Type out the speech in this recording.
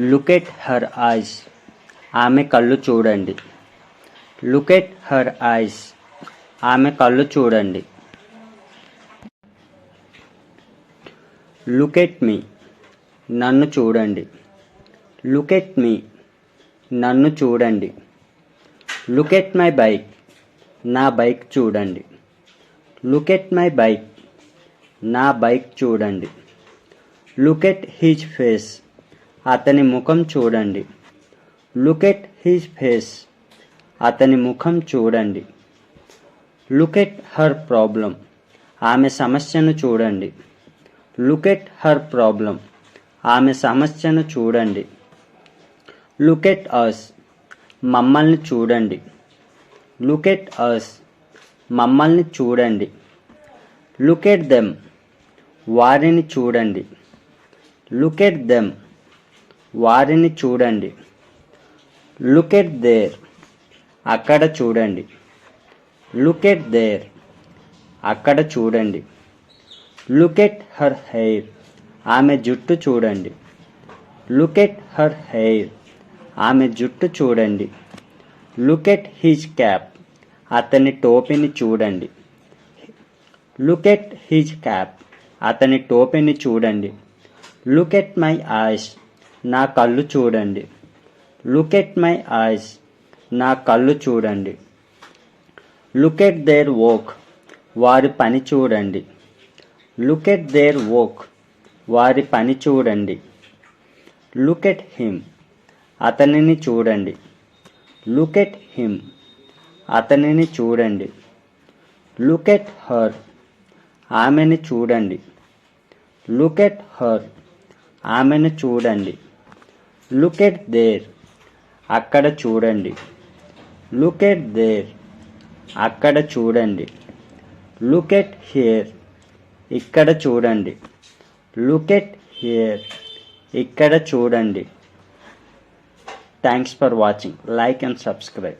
Look at her eyes. ఆమె కళ్ళు చూడండి. Look at her eyes. ఆమె కళ్ళు చూడండి. Look at me. నన్ను చూడండి. Look at me. నన్ను చూడండి. Look at my bike. నా బైక్ చూడండి. Look at my bike. నా బైక్ చూడండి. Look at his face. అతని ముఖం చూడండి. Look at his face. అతని ముఖం చూడండి. Look at her problem. ఆమె సమస్యను చూడండి. Look at her problem. ఆమె సమస్యను చూడండి. Look at us. మమ్మల్ని చూడండి. Look at us. మమ్మల్ని చూడండి. Look at them. వారిని చూడండి. Look at them. వారిని చూడండి. Look at there. అక్కడ చూడండి. Look at there. అక్కడ చూడండి. Look at her hair. ఆమె జుట్టు చూడండి. Look at her hair. ఆమె జుట్టు చూడండి. Look at his cap. అతని టోపీని చూడండి. Look at his cap. అతని టోపీని చూడండి. Look at my eyes. నా కళ్ళు చూడండి. Look at my eyes. నా కళ్ళు చూడండి. Look at their work. వారి పని చూడండి. Look at their work. వారి పని చూడండి. Look at him. అతనిని చూడండి. Look at him. అతనిని చూడండి. Look at her. ఆమెని చూడండి. Look at her. ఆమెను చూడండి. Look at there. అక్కడ చూడండి. Look at there. అక్కడ చూడండి. Look at here. ఇక్కడ చూడండి. Look at here. ఇక్కడ చూడండి. Thanks for watching. Like and subscribe.